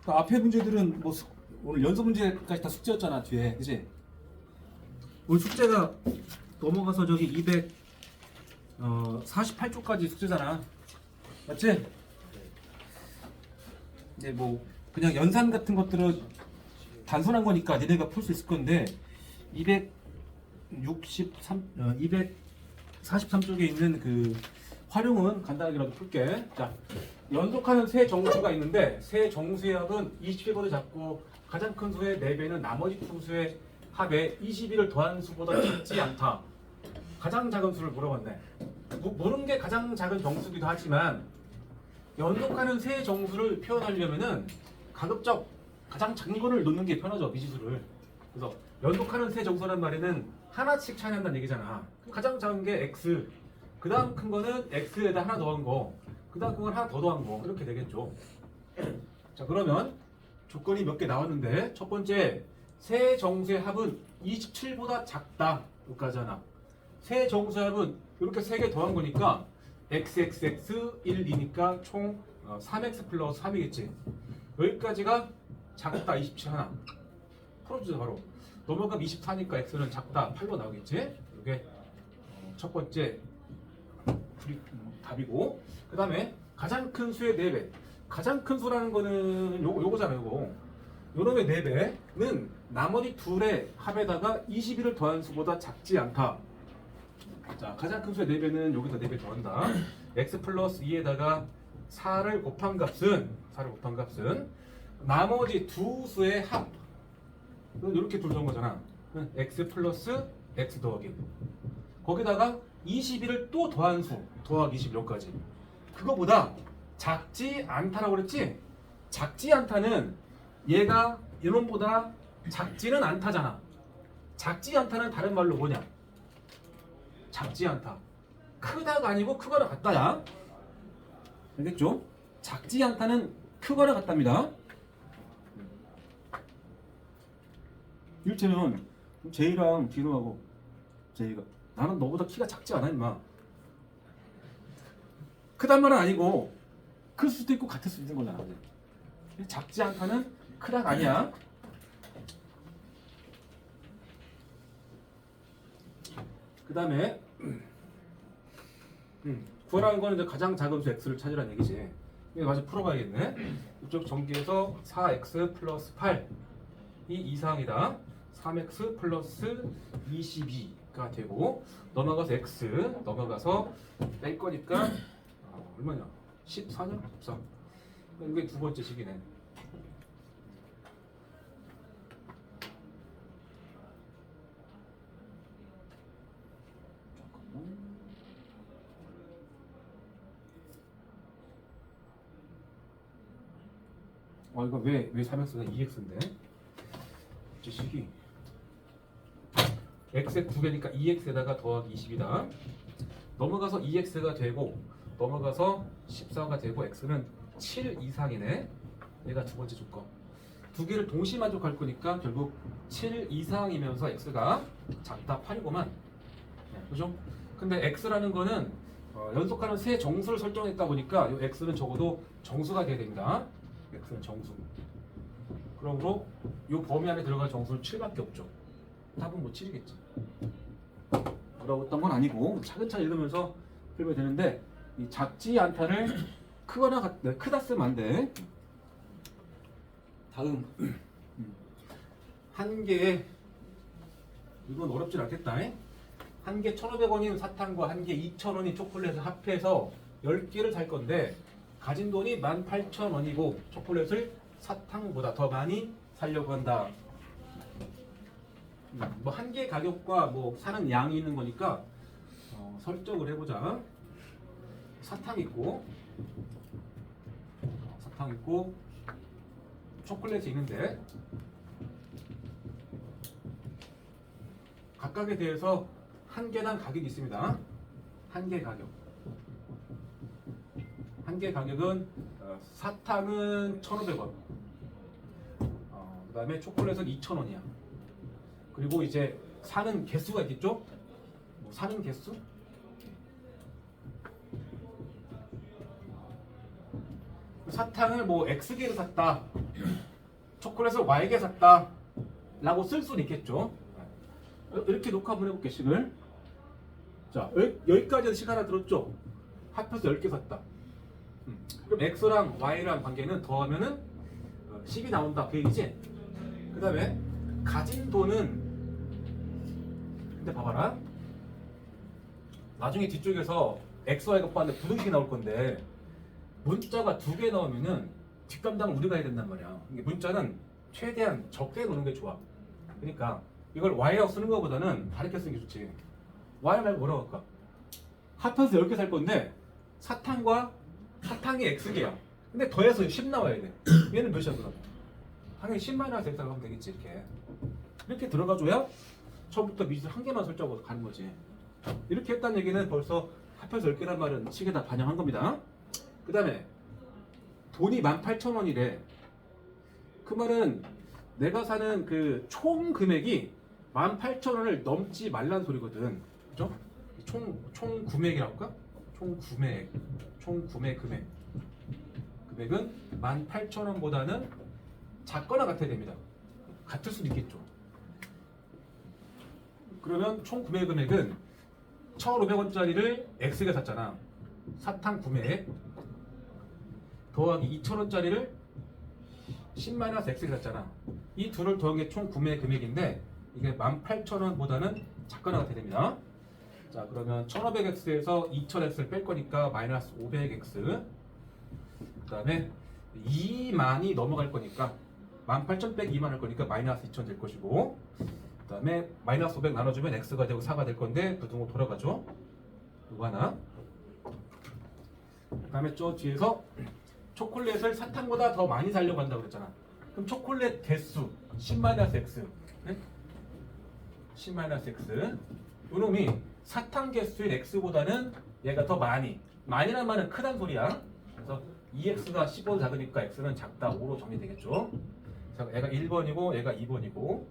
그 앞에 문제들은 뭐 오늘 연속 문제까지 다 숙제였잖아 뒤에, 그지? 오늘 숙제가 넘어가서 저기 248쪽까지 숙제잖아, 맞지? 이제 뭐 그냥 연산 같은 것들은 단순한 거니까 니네가 풀 수 있을 건데 243쪽에 있는 그 활용은 간단하게라도 풀게. 자, 연속하는 세 정수가 있는데 세 정수의 합은 21보다 작고 가장 큰 수의 4배는 나머지 두 수의 합에 21을 더한 수보다 작지 않다. 가장 작은 수를 물어봤네. 모르는 게 가장 작은 정수기도 하지만 연속하는 세 정수를 표현하려면은 가급적 가장 작은 거를 놓는 게 편하죠, 미지수를. 그래서 연속하는 세 정수란 말에는 하나씩 차이난다는 얘기잖아. 가장 작은 게 x, 그 다음 큰 거는 x에다 하나 더한 거, 그 다음 큰 건 하나 더 더한 거, 이렇게 되겠죠. 자, 그러면 조건이 몇 개 나왔는데 첫 번째, 세 정수의 합은 27보다 작다, 여기까지잖아. 세 정수의 합은 이렇게 세 개 더한 거니까 xxx 1, 2니까 총 3x 플러스 3이겠지. 여기까지가 작다 27 하나. 풀어주자 바로. 넘어가면 24니까 x는 작다 8로 나오겠지. 이게 첫 번째 답이고, 그 다음에 가장 큰 수의 4배. 가장 큰 수라는 거는 요거잖아요. 요거. 요놈의 4배는 나머지 둘의 합에다가 21을 더한 수보다 작지 않다. 자, 가장 큰 수의 4배는 여기서 4배 더한다. x 플러스 2에다가 4를 곱한 값은 나머지 두 수의 합. 이렇게 둘 더한 거잖아. x 플러스 x 더하기. 거기다가 21을 또 더한 수. 더하기 21까지. 그거보다 작지 않다라고 그랬지? 작지 않다는 얘가 이놈보다 작지는 않다잖아. 작지 않다는 다른 말로 뭐냐? 작지 않다. 크다가 아니고 크거나 같다야. 알겠죠? 작지 않다는 크거나 같답니다. 일체는 제이랑 디노하고 제이가 나는 너보다 키가 작지 않아 임마. 크단 말은 아니고 클 수도 있고 같을 수도 있는 거잖아. 작지 않다는 크다가 아니야. 그 다음에 구하라는 거는 이제 가장 작은 수 x를 찾으라는 얘기지. 이거 마저 풀어봐야겠네. 이쪽 전기에서 4x 플러스 8이 이상이다. 3x 플러스 22가 되고, 넘어가서 x, 넘어가서 뺄 거니까 얼마냐? 14냐? 14. 이게 두 번째 식이네. 이거 왜 3x가 2x인데? 저 식이 x의 2배니까 2x에다가 더하기 20이다. 넘어가서 2x가 되고, 넘어가서 14가 되고, x는 7 이상이네. 얘가 두 번째 조건. 두 개를 동시 만족할 거니까 결국 7 이상이면서 x가 작다 8이고만. 네, 그죠? 근데 x라는 거는 연속하는 세 정수를 설정했다 보니까 이 x는 적어도 정수가 돼야 됩니다. x는 정수. 그러므로 이 범위 안에 들어갈 정수는 7밖에 없죠. 답은 뭐 7이겠지. 어려웠던 건 아니고 차근차근 읽으면서 풀면 되는데, 이 작지 않다를 크거나 같다, 크다 쓰면 안 돼. 다음 한 개에, 이건 어렵진 않겠다. 한 개 1,500원인 사탕과 한 개 2,000원인 초콜릿을 합해서 10개를 살 건데 가진 돈이 18,000원이고 초콜릿을 사탕보다 더 많이 살려고 한다. 뭐 한 개 가격과 뭐 사는 양이 있는 거니까 설정을 해보자. 사탕 있고 초콜릿이 있는데 각각에 대해서 한 개당 가격이 있습니다. 한 개 가격. 한 개 가격은 사탕은 1,500원. 그 다음에 초콜릿은 2,000원이야. 그리고 이제 사는 개수가 있겠죠? 뭐 사는 개수? 사탕을 뭐 X개를 샀다. 초콜릿을 Y에게 샀다 라고 쓸 수는 있겠죠. 이렇게 녹화 한번 해볼게. 식을. 자, 여기까지는 식 하나 들었죠. 합해서 10개 샀다. 그럼 X랑 Y랑 관계는 더하면은 10이 나온다 그 얘기지. 그 다음에 가진 돈은, 근데 봐봐라, 나중에 뒤쪽에서 X, Y 곱하는데 부등식이 나올 건데 문자가 2개 나오면은 뒷감당을 우리가 해야 된단 말이야. 이게 문자는 최대한 적게 놓는 게 좋아. 그러니까 이걸 Y라고 쓰는 것보다는 다르게 쓰는 게 좋지. Y 말고 뭐라고 할까? 합해서 10개 살 건데 사탕이 X개야. 근데 더해서 10 나와야 돼. 얘는 몇이야 그럼? 당연히 10-X라고 하면 되겠지. 이렇게 들어가줘야 처음부터 미지수 한 개만 설정하고 가는 거지. 이렇게 했다는 얘기는 벌써 합해서 10개란 말은 식에다 반영한 겁니다. 그 다음에 돈이 18,000원이래. 그 말은 내가 사는 그 총 금액이 18,000원을 넘지 말란 소리거든. 그죠? 총 구매액이라고 할까? 총 구매 금액. 금액은 18,000원보다는 작거나 같아야 됩니다. 같을 수도 있겠죠. 그러면 총 구매 금액은 1,500원짜리를 X가 샀잖아. 사탕 구매액 더하기 2,000원짜리를 10-X가 샀잖아. 이 둘을 더한 게 총 구매 금액인데 이게 18,000원보다는 작거나 같아야 됩니다. 자, 그러면 1,500X에서 2,000X를 뺄 거니까 마이너스 500X. 그 다음에 2만이 넘어갈 거니까 18,000 빼기 2만 할 거니까 마이너스 2,000 될 것이고, 그 다음에 마이너스 500 나눠주면 X가 되고 4가 될 건데 부등호 돌아가죠. 이거 하나. 그 다음에 저 뒤에서 초콜릿을 사탕보다 더 많이 사려고 한다고 그랬잖아. 그럼 초콜릿 개수 10-X. 네? 10-X. 요놈이 사탕 개수인 X보다는 얘가 더 많이란 말은 크단 소리야. 그래서 2X가 10보다 작으니까 X는 작다 5로 정리되겠죠. 자, 얘가 1번이고 얘가 2번이고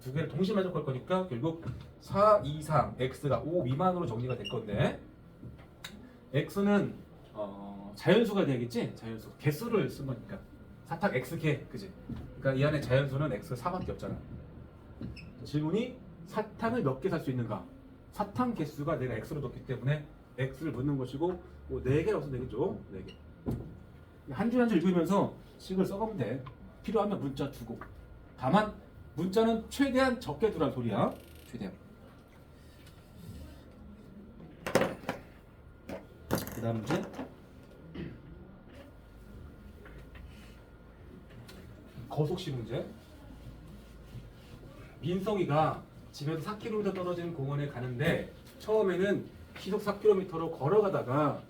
두 개를 동시에 만족할 거니까 결국 4 이상 X가 5 미만으로 정리가 될 건데, X는 자연수가 되겠지? 자연수. 개수를 쓴 거니까. 사탕 X개, 그지? 그러니까 이 안에 자연수는 X 4밖에 없잖아. 질문이 사탕을 몇 개 살 수 있는가? 사탕 개수가 내가 X로 뒀기 때문에 X를 묻는 것이고, 뭐 4개라고 쓰면 되겠죠? 4개. 한 줄 한 줄 읽으면서 식을 써가면 돼. 필요하면 문자 두고. 다만 문자는 최대한 적게 두란 소리야. 최대한. 그 다음 문제. 거속시 문제. 민성이가 집에서 4km 떨어진 공원에 가는데 처음에는 시속 4km로 걸어가다가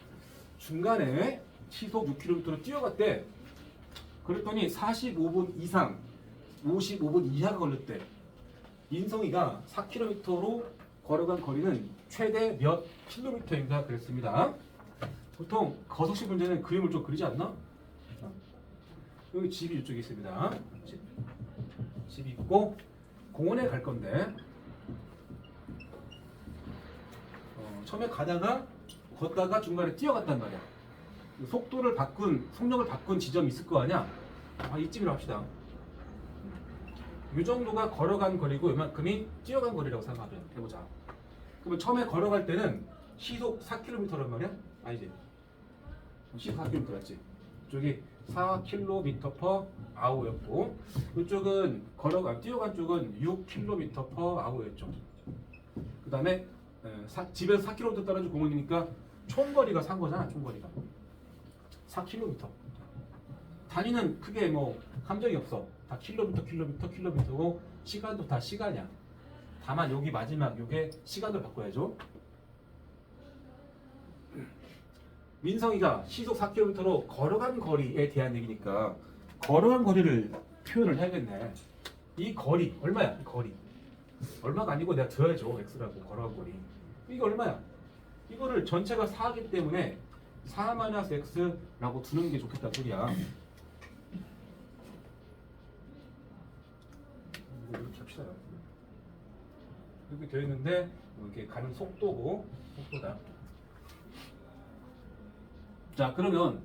중간에 시속 6km로 뛰어갔대. 그랬더니 45분 이상 55분 이하가 걸렸대. 민성이가 4km로 걸어간 거리는 최대 몇 킬로미터인가 그랬습니다. 보통 거속시 문제는 그림을 좀 그리지 않나? 여기 집이 이쪽에 있습니다. 집이 있고 공원에 갈 건데 처음에 걷다가 중간에 뛰어갔단 말이야. 속력을 바꾼 지점이 있을 거 아니야? 이쯤이라고 합시다. 이 정도가 걸어간 거리고 이만큼이 뛰어간 거리라고 생각하면 해보자. 그러면 처음에 걸어갈 때는 시속 4km란 말이야? 아니지. 시속 4km 맞지? 이쪽이 4km/h였고 이쪽은 뛰어간 쪽은 6km/h였죠. 그 다음에 집에서 4km 떨어진 공원이니까 총거리가 산 거잖아. 총거리가 4km. 단위는 크게 뭐 함정이 없어. 다 킬로미터고 시간도 다 시간이야. 다만 여기 마지막 요게 시간을 바꿔야죠. 민성이가 시속 4km로 걸어간 거리에 대한 얘기니까 걸어간 거리를 표현을 해야겠네. 이 거리 얼마야? 이 거리 얼마가 아니고 내가 줘야죠. X라고. 걸어간 거리 이게 얼마야? 이거를 전체가 4이기 때문에 4-X라고 두는 게 좋겠다 소리야. 이렇게 합시다. 이렇게 되어 있는데 이렇게 가는 속도다. 자, 그러면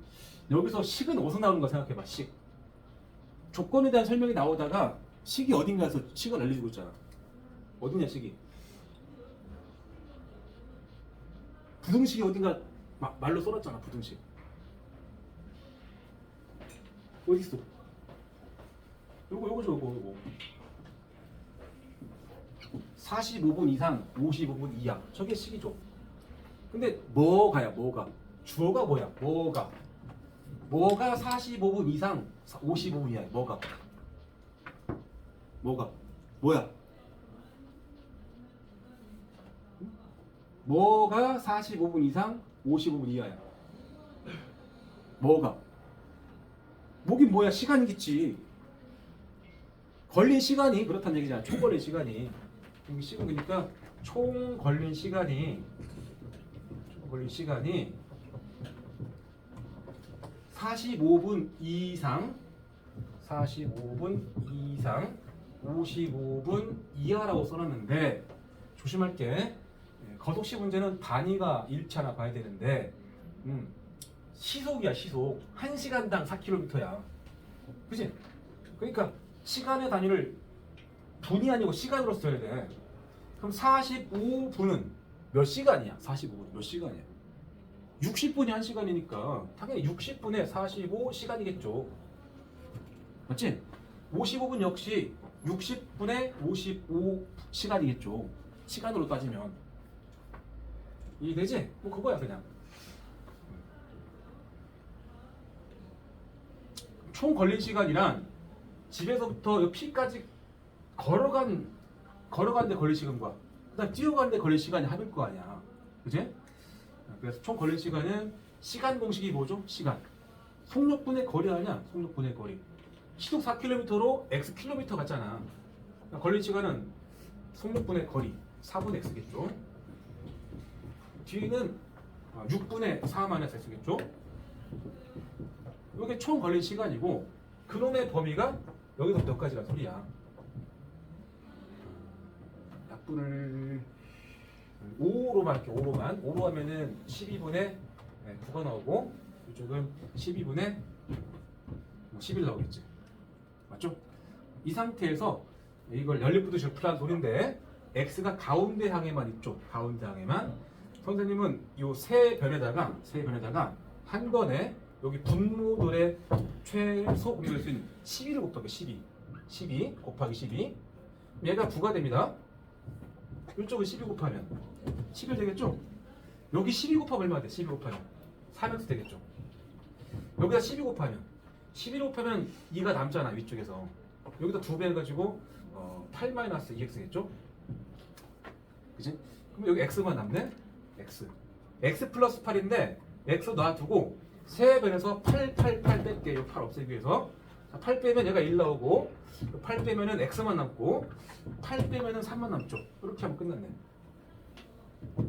여기서 식은 어디서 나오는 거 생각해봐. 식. 조건에 대한 설명이 나오다가 식이 어딘가에서 식을 알려주고 있잖아. 어디냐 식이? 부등식이 어딘가 말로 써놨잖아. 부등식. 어디 있어? 요거죠, 요거. 45분 이상, 55분 이하. 저게 식이죠. 근데 뭐가? 주어가 뭐야? 뭐가 45분 이상, 55분 이하야? 뭐가? 뭐야? 뭐가 45분 이상, 55분 이하야? 뭐가? 뭐긴 뭐야? 시간이겠지. 걸린 시간이 그렇다는 얘기잖아. 총 걸린 시간이. 여기 시간 그러니까 총 걸린 시간이 45분 이상 55분 이하라고 써놨는데 조심할 게 거속시 문제는 단위가 일치하나 봐야 되는데 시속이야 시속 1시간당 4km야 그치? 그러니까 시간의 단위를 분이 아니고 시간으로 써야 돼 그럼 45분은 몇 시간이야? 45분 몇 시간이야? 60분이 1시간이니까 당연히 60분에 45시간이겠죠 맞지? 55분 역시 60분에 55시간이겠죠 시간으로 따지면 이해되지? 뭐 그거야 그냥 총 걸린 시간이란 집에서부터 P까지 걸어가는데 걸린 시간과 그다음 뛰어가는데 걸린 시간이 합일 거 아니야 그지? 그래서 총 걸린 시간은 시간 공식이 뭐죠? 시간 속력분의 거리 아니야 속력분의 거리 시속 4km로 x 같잖아 그러니까 걸린 시간은 속력분의 거리 4분의 x겠죠 뒤는 6분의 4-x겠죠 이게 총 걸린 시간이고 그놈의 범위가 여기서부터 여기까지가 소리야 약분을 5로만 할게 5로 하면은 12분의 9가 나오고 이쪽은 12분의 11 나오겠지 맞죠? 이 상태에서 이걸 연립부등식을 풀한 소리인데 x가 가운데 항에만 있죠 가운데 항에만 선생님은 이 세 변에다가 한 번에 여기 분모들의 최소 공유할 수 있는 12를 곱하게 12 곱하기 12 얘가 9가 됩니다 이쪽은 12 곱하면 11 되겠죠? 여기 12 곱하면 얼마 돼? 12 곱하면 3x 되겠죠? 여기다 12 곱하면 11 곱하면 2가 남잖아 위쪽에서 여기다 2배 해가지고 8-2x겠죠? 그치? 그럼 여기 x만 남네? x 플러스 8인데 x 놔두고 세 변에서 8 뺄게 이 8 없애기 위해서 8 빼면 얘가 1 나오고 8 빼면은 x만 남고 8 빼면은 3만 남죠 이렇게 하면 끝났네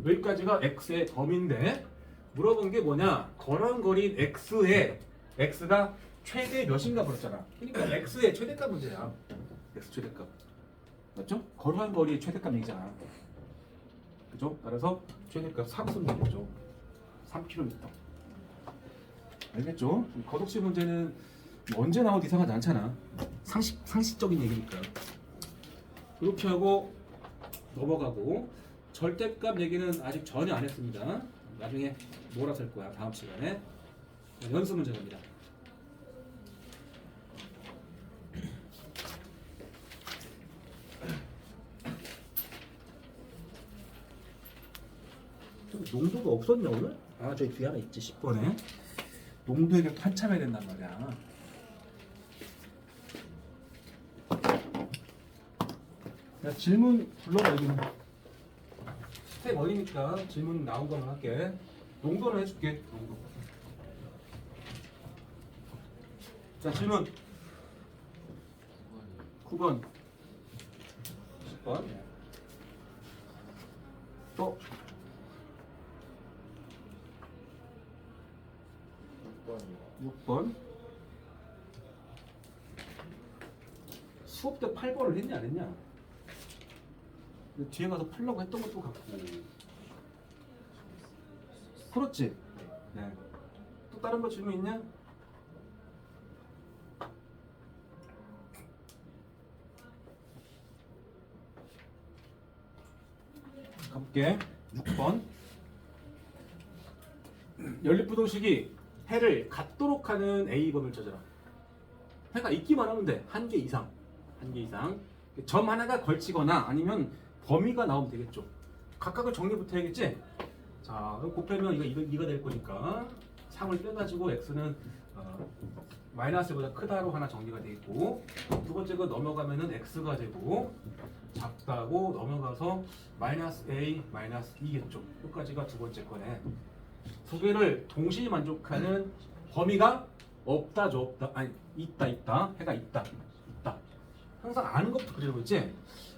여기까지가 x의 범위인데 물어본 게 뭐냐 걸어거린 x에 x가 최대 몇인가 물었잖아 그러니까 x의 최대값 문제야 x 최대값 맞죠? 걸어간 거리의 최대값 얘기잖아 그죠? 따라서 최대값 3 쓰면 되겠죠 3km 알겠죠? 거속시 문제는 언제 나와도 이상하지 않잖아 상식적인 얘기니까 이렇게 하고 넘어가고 절대값 얘기는 아직 전혀 안 했습니다 나중에 몰아서 할 거야 다음 시간에 연습 문제 갑니다 농도가 없었냐 오늘? 아 저기 뒤에 하나 있지 10번에 농도 해결 한참 해야 된단 말이야 야 질문 불러봐 여기는 스텝 어디니까 질문 나온 것만 할게 농도는 해줄게 농도 자 질문 9번 10번 또 6번 수업 때 8번을 했냐 안 했냐 뒤에 가서 풀려고 했던 것도 같고 풀었지? 네. 또 다른 거 질문 있냐? 가볼게. 6번. 연립부등식이 해를 갖도록 하는 A번을 찾아라. 해가 있기만 하면 돼. 한 개 이상. 한 개 이상. 점 하나가 걸치거나 아니면 범위가 나오면 되겠죠. 각각을 정리부터 해야겠지? 자, 그럼 곱하면 이거 될 거니까 상을 빼가지고 x는 마이너스보다 크다로 하나 정리가 돼 있고, 두 번째 거 넘어가면은 x가 되고, 작다고 넘어가서 마이너스 a 마이너스 2겠죠. 여기까지가 두 번째 거네. 두 개를 동시에 만족하는 범위가 없다죠. 없다. 아니 있다. 해가 있다. 항상 아는 것부터 그리고 있지.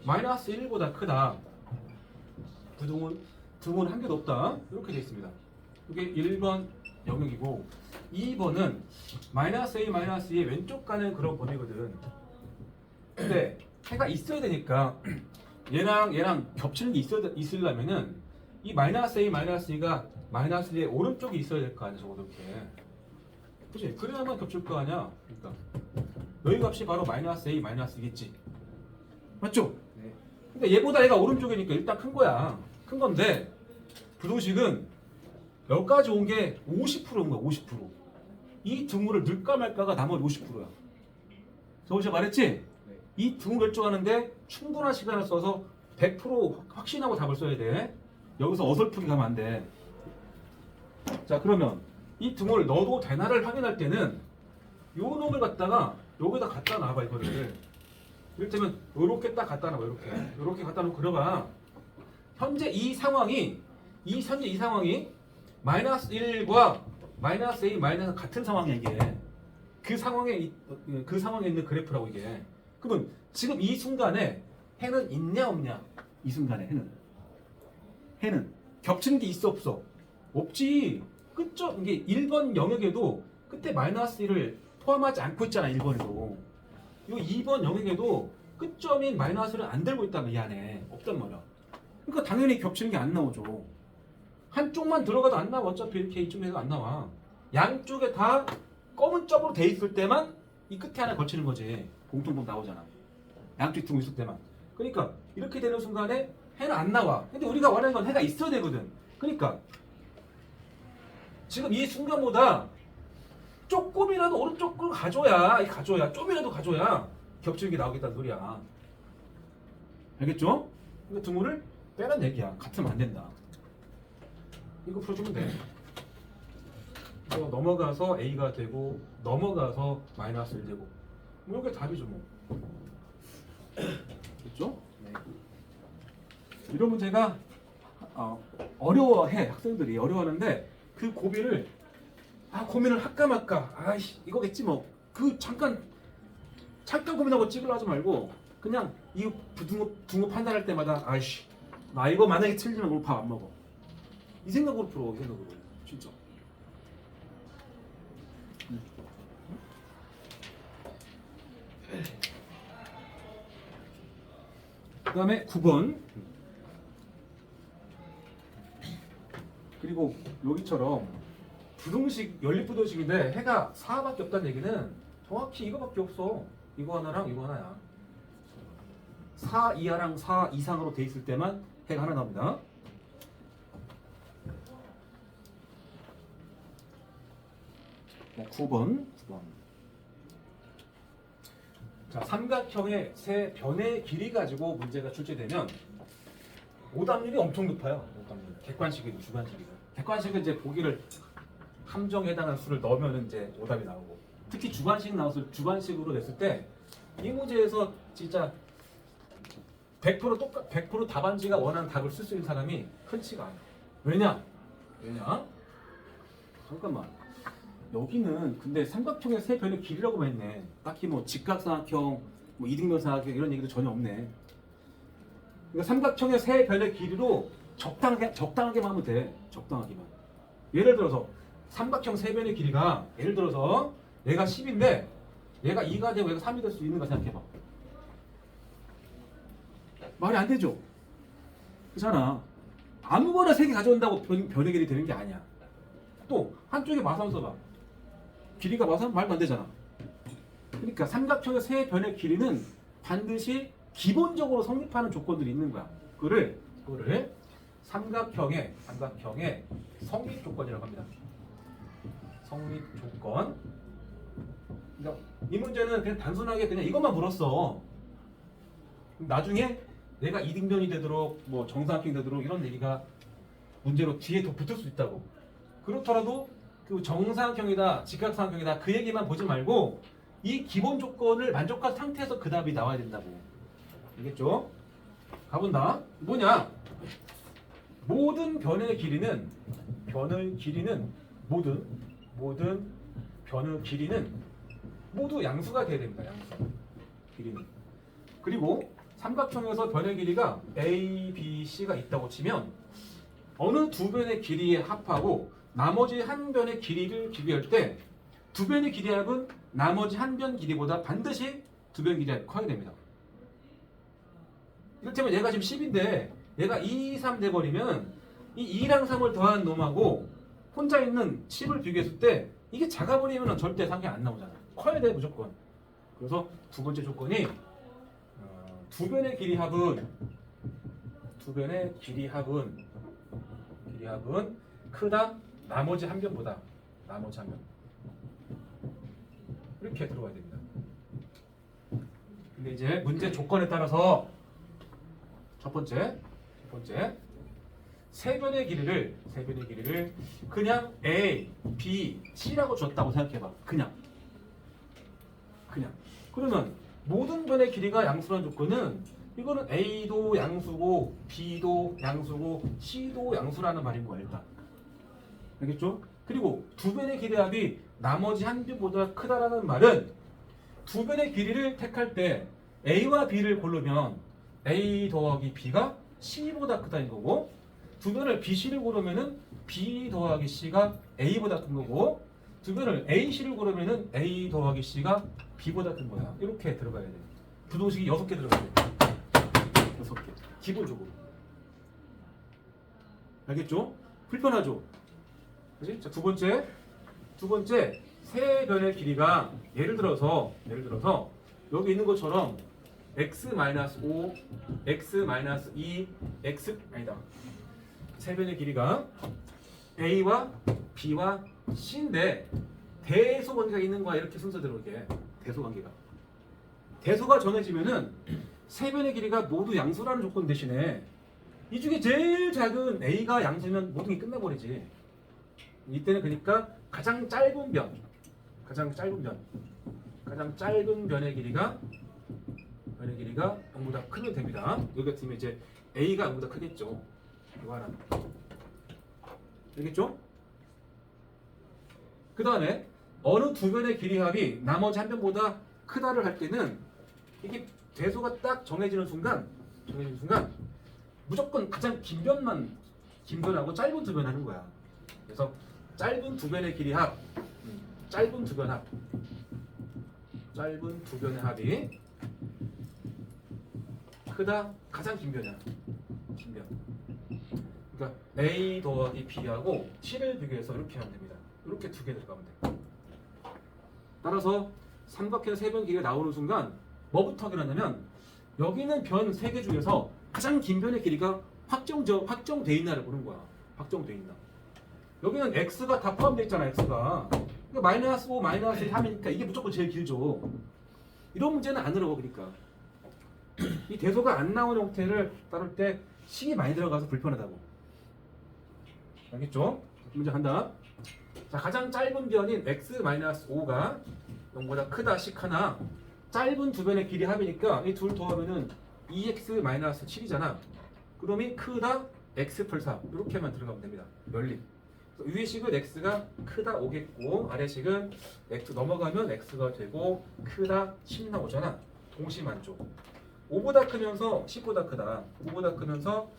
마이너스 1보다 크다. 부등은 한 개도 없다. 이렇게 되어 있습니다. 이게 1번 영역이고, 2번은 마이너스 a 마이너스 2의 왼쪽 가는 그런 범위거든. 근데 해가 있어야 되니까 얘랑 겹치는 게 있으려면은 이 마이너스 a 마이너스 2가 마이너스 2의 오른쪽에 있어야 될 거 아니야. 적어도 이렇게. 그치? 그래야만 겹칠 거 아니야. 그러니까 여기 값이 바로 마이너스 a 마이너스 2겠지. 맞죠? 네. 근데 얘보다 얘가 오른쪽이니까 일단 큰 거야. 큰 건데 부등식은 여기까지 온 게 50%인 거야. 50%. 이 등호를 넣을까 말까가 나머지 50%야. 저번에 말했지? 네. 이 등호 결정하는데 충분한 시간을 써서 100% 확신하고 답을 써야 돼. 여기서 어설프게 가면 안 돼. 자, 그러면 이 등호를 넣어도 되나를 확인할 때는 요 놈을 갖다가 여기다 갖다 놔봐. 이거를 이를테면 이렇게 딱 갖다 놔봐. 이렇게 갖다 놓고 그려봐. 현재 이 상황이 마이너스 1과 마이너스 a 마이너스 같은 상황이야. 이게 그 상황에 있는 그래프라고. 이게 그러면 지금 이 순간에 해는 있냐 없냐? 이 순간에 해는 겹치는 게 있어 없어? 없지. 끝점 이게 1번 영역에도 끝에 마이너스 1을 포함하지 않고 있잖아. 1번에도. 이 2번 영역에도 끝점인 마이너스를 안 들고 있다면 이 안에 없단 말이야. 그러니까 당연히 겹치는 게 안 나오죠. 한쪽만 들어가도 안 나와. 어차피 이렇게 이쪽에서 안 나와. 양쪽에 다 검은 점으로 돼 있을 때만 이 끝에 하나 걸치는 거지. 공통점 나오잖아. 양쪽 등호 있을 때만. 그러니까 이렇게 되는 순간에 해는 안 나와. 근데 우리가 원하는 건 해가 있어야 되거든. 그러니까 지금 이 순간보다 조금이라도 오른쪽 걸 가져야 좀이라도 가져야 겹치는 게 나오겠다는 소리야. 알겠죠? 그러니까 등호를 빼란 얘기야. 같으면 안 된다. 이거 풀어주면 돼. 넘어가서 a가 되고 넘어가서 마이너스 1 되고 뭐 이게 답이죠 뭐. 됐죠? 네. 이런 문제가 어려워해. 학생들이 어려워하는데 그 고비를 고민을 할까 말까. 아이씨 이거겠지 뭐. 그 잠깐 고민하고 찍으려 하지 말고 그냥 이 등호 판단할 때마다 아이씨 나 이거 만약에 틀리면 오늘 밥 안 먹어. 이 생각으로 풀어. 이 생각으로. 진짜. 그 다음에 9번. 그리고 여기처럼 부등식, 연립부등식인데 해가 4밖에 없다는 얘기는 정확히 이거밖에 없어. 이거 하나랑 이거 하나야. 4 이하랑 4 이상으로 돼 있을 때만 해가 하나 나옵니다. 자, 9번. 자, 삼각형의 세 변의 길이 가지고 문제가 출제되면 오답률이 엄청 높아요. 오답률. 객관식이고 주관식이고. 객관식은 이제 보기를 함정에 해당하는 수를 넣으면 이제 오답이 나오고, 특히 주관식으로 냈을 때 이 문제에서 진짜 100% 답안지가 원하는 답을 쓸 수 있는 사람이 흔치가 않아. 왜냐? 잠깐만. 여기는 근데 삼각형의 세 변의 길이라고만 했네. 딱히 뭐 직각삼각형, 뭐 이등변삼각형 이런 얘기도 전혀 없네. 그러니까 삼각형의 세 변의 길이로 적당하게만 하면 돼. 적당하게만. 예를 들어서 삼각형 세 변의 길이가 예를 들어서 얘가 10인데 얘가 2가 되고 얘가 3이 될 수 있는가 생각해봐. 말이 안 되죠? 그렇잖아. 아무거나 세 개 가져온다고 변의 길이 되는 게 아니야. 또 한쪽에 마삼 써봐. 길이가 마삼? 말도 안 되잖아. 그러니까 삼각형의 세 변의 길이는 반드시 기본적으로 성립하는 조건들이 있는 거야. 그거를 삼각형의 성립 조건이라고 합니다. 성립 조건. 그러니까 이 문제는 그냥 단순하게 그냥 이것만 물었어. 나중에 내가 이등변이 되도록 뭐 정사각형이 되도록 이런 얘기가 문제로 뒤에 더 붙을 수 있다고. 그렇더라도 그 정사각형이다, 직각삼각형이다 그 얘기만 보지 말고 이 기본 조건을 만족한 상태에서 그 답이 나와야 된다고. 알겠죠? 가본다. 뭐냐? 모든 변의 길이는 모든 변의 길이는 모두 양수가 돼야 됩니다. 양수. 길이는. 그리고 삼각형에서 변의 길이가 A, B, C가 있다고 치면 어느 두 변의 길이의 합하고 나머지 한 변의 길이를 비교할 때 두 변의 길이 합은 나머지 한 변 길이보다 반드시 두 변 길이 합이 커야 됩니다. 이를테면 얘가 지금 10인데 얘가 2, 3 돼버리면 이 2랑 3을 더한 놈하고 혼자 있는 10을 비교했을 때 이게 작아버리면 절대 상이 안 나오잖아. 커야 돼 무조건. 그래서 두 번째 조건이 두 변의 길이 합은 크다 나머지 한 변보다 나머지 한 변. 이렇게 들어가야 됩니다. 근데 이제 문제 조건에 따라서 첫 번째 세 변의 길이를 그냥 A, B, C라고 줬다고 생각해봐. 그냥. 그러면 모든 변의 길이가 양수라는 조건은 이거는 A도 양수고 B도 양수고 C도 양수라는 말인 거야 일단. 알겠죠? 그리고 두 변의 길이 합이 나머지 한 변보다 크다라는 말은 두 변의 길이를 택할 때 A와 B를 고르면 A 더하기 B가 C보다 크다는 거고 두 변을 B, C를 고르면은 B 더하기 C가 A보다 큰 거고 두 변을 A, C를 고르면은 A 더하기 C가 B보다 큰 거야. 이렇게 들어가야 돼. 부동식이 6개 들어가야 돼. 6개. 기본적으로. 알겠죠? 불편하죠? 그치? 자, 두 번째 세 변의 길이가 예를 들어서 여기 있는 것처럼 x-5, x-2, 세 변의 길이가 A와 B와 C인데 대소 관계가 있는 거야. 이렇게 순서대로 이렇게 대소 관계가. 대소가 정해지면은 세 변의 길이가 모두 양수라는 조건 대신에 이 중에 제일 작은 A가 양수면 모든 게 끝나버리지. 이때는 그러니까 가장 짧은 변의 길이가 0보다 크면 됩니다. 여기 같으면 이제 A가 0보다 크겠죠. 이거 하나. 알겠죠? 그 다음에 어느 두 변의 길이 합이 나머지 한 변보다 크다를 할 때는 이게 대소가 딱 정해지는 순간 무조건 가장 긴 변하고 짧은 두 변 하는 거야. 그래서 짧은 두 변의 길이 합, 짧은 두 변의 합이 크다 가장 긴 변이야. 긴 변. 그러니까 A 더하기 B하고 C를 비교해서 이렇게 하면 됩니다. 이렇게 두 개 들어가면 돼. 따라서 삼각형 세 변 길이가 나오는 순간 뭐부터 확인하냐면 여기는 변 세 개 중에서 가장 긴 변의 길이가 확정돼 있나를 보는 거야. 확정돼 있나. 여기는 x가 다 포함되어 있잖아. x가. 그러니까 마이너스 5, 마이너스 3이니까 이게 무조건 제일 길죠. 이런 문제는 안 어려워. 그러니까 이 대소가 안 나오는 형태를 따를 때 식이 많이 들어가서 불편하다고. 알겠죠? 문제 간다. 자, 가장 짧은 변인 x-5가 0보다 크다 식 하나. 짧은 두 변의 길이 합이니까 이 둘 더하면은 2x-7이잖아. 그러면 크다 x 플 3 이렇게만 들어가면 됩니다. 연립. 위의 식은 x가 크다 5겠고 아래 식은 x 넘어가면 x가 되고 크다 10 나오잖아. 동시만족. 5보다 크면서 10보다 크다. 5보다 크면서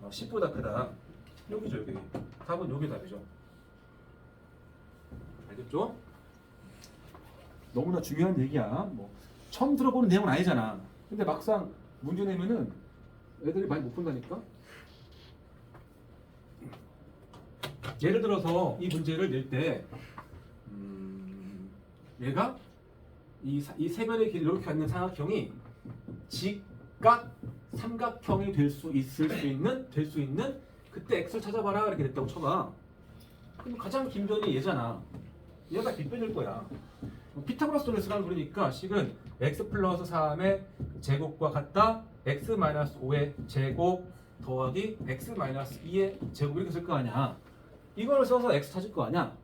10보다 크다. 여기죠 여기. 답은 여기 답이죠. 알겠죠? 너무나 중요한 얘기야. 뭐 처음 들어보는 내용은 아니잖아. 근데 막상 문제 내면은 애들이 많이 못 본다니까. 예를 들어서 이 문제를 낼 때 얘가 이 세 변의 길이 이렇게 갖는 삼각형이 직각 삼각형이 될 수 있는 그때 x를 찾아봐라 이렇게 됐다고 쳐봐. 그럼 가장 긴 변이 얘잖아. 얘가 뒷변일 거야. 피타고라스 도를 쓰라고 그러니까 식은 x 플러스 3의 제곱과 같다 x 마이너스 5의 제곱 더하기 x 마이너스 2의 제곱 이렇게 쓸 거 아니야. 이걸 써서 x 찾을 거 아니야.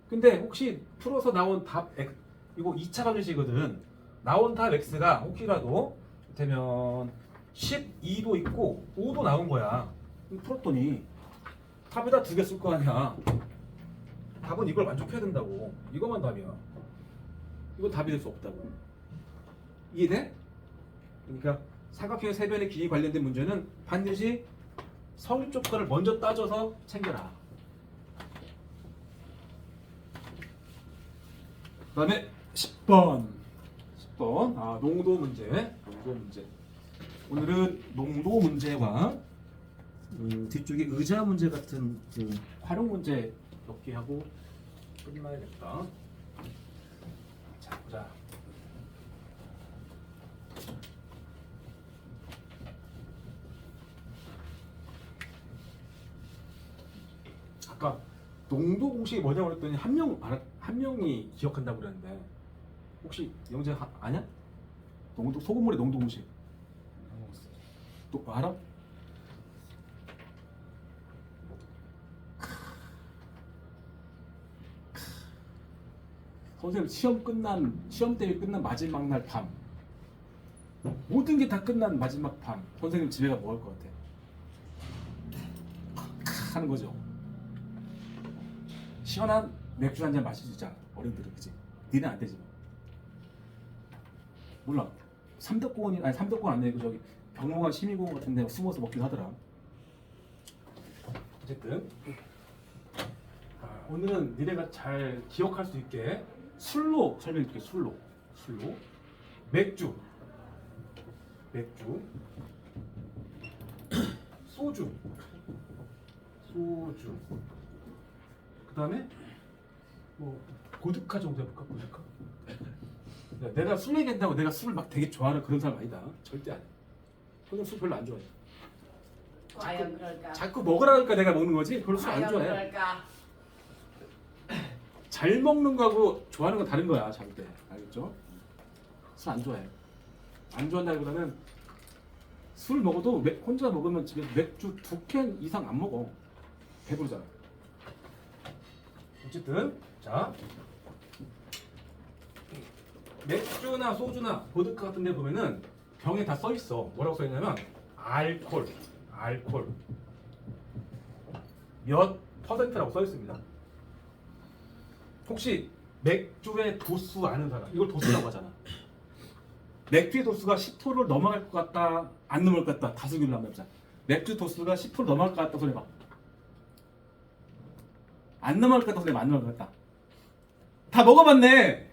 근데 혹시 풀어서 나온 답 x, 이거 2차 방정식이거든. 나온 답 x가 혹시라도 되면 12도 있고 5도 나온 거야. 풀었더니 답에다 2개 쓸 거 아니야. 답은 이걸 만족해야 된다고. 이것만 답이야. 이건 답이 될 수 없다고. 이해돼? 그러니까 삼각형의 세변의 길이 관련된 문제는 반드시 성립조건을 먼저 따져서 챙겨라. 그 다음에 10번. 농도 문제. 오늘은 농도 문제와 뒤쪽에 의자 문제 같은 활용 문제 몇 개 하고 끝나야겠다. 자, 보자. 아까 농도 공식이 뭐냐고 그랬더니 한 명이 기억한다고 그랬는데 혹시 영재 아냐? 농도 소금물의 농도 공식. 또 알아? 선생님 시험 때문에 끝난 마지막 날 밤 모든 게 다 끝난 마지막 밤 선생님 집에 가뭐 할 것 같아? 하는 거죠. 시원한 맥주 한 잔 마시자 어른들은. 그치? 니는 안 되지 뭐. 몰라. 삼덕공원 안 되고 저기 병목원 시민공원 같은 데 숨어서 먹긴 하더라. 어쨌든 오늘은 니네가 잘 기억할 수 있게 술로 설명해줄게. 술로 맥주 소주 그 다음에 뭐 보드카 정도 해볼까? 보드카. 야, 내가 술 얘기한다고 내가 술을 막 되게 좋아하는 그런 사람 아니다. 절대 아니야. 저는 술 별로 안 좋아해. 과연 그럴까? 자꾸 먹으라니까 내가 먹는 거지. 별로 술 안 과연 좋아해. 그럴까? 잘 먹는 거하고 좋아하는 건 다른 거야. 절대. 알겠죠? 술 안 좋아해. 안 좋아한다기보다는 술 먹어도 혼자 먹으면 집에서 맥주 2캔 이상 안 먹어. 배부르잖아. 어쨌든 자 맥주나 소주나 보드카 같은 데 보면은 병에 다 써 있어. 뭐라고 써 있냐면 알콜 몇 퍼센트라고 써 있습니다. 혹시 맥주의 도수 아는 사람? 이걸 도수라고 하잖아. 맥주의 도수가 10%를 넘어갈 것 같다, 안 넘어갈 것 같다. 다수결로 한번 해보자. 맥주 도수가 10% 넘어갈 것 같다 소리 봐. 안 넘어갈 것 같다 소리 봐. 안 넘어갈 것 같다. 다 먹어봤네.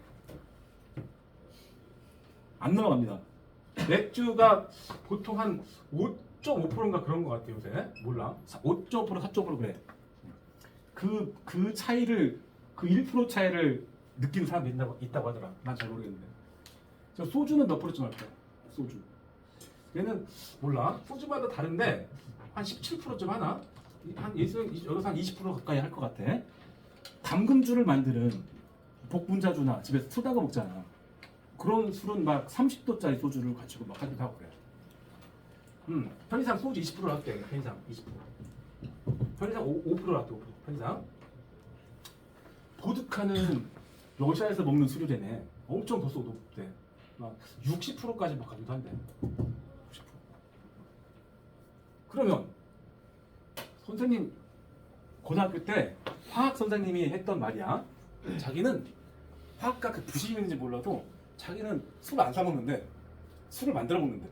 안 넘어갑니다. 맥주가 보통 한 5.5%인가 그런 것 같아요 요새. 몰라. 5.5% 4.5% 그래. 그 차이를 그 1% 차이를 느끼는 사람이 있다고 하더라. 난 잘 모르겠는데. 저 소주는 몇 프로쯤 할까? 소주. 얘는 몰라. 소주마다 다른데 한 17%쯤 하나? 여기서 한 20% 가까이 할 것 같아. 담금주를 만드는 복분자주나 집에서 술 담가 먹잖아. 그런 술은 막 30도짜리 소주를 가지고 막 하기도 하고 그래. 편의상 소주 20% 할게. 편의상 20%. 편의상 5% 할게. 5%. 편의상. 보드카는 러시아에서 먹는 술이래네. 엄청 도수가 높대. 막 60%까지 막 가기도 한대. 60%. 그러면 선생님 고등학교 때 화학 선생님이 했던 말이야. 자기는 화학과 그 부식인지 몰라도 자기는 술을 안 사 먹는데 술을 만들어 먹는데.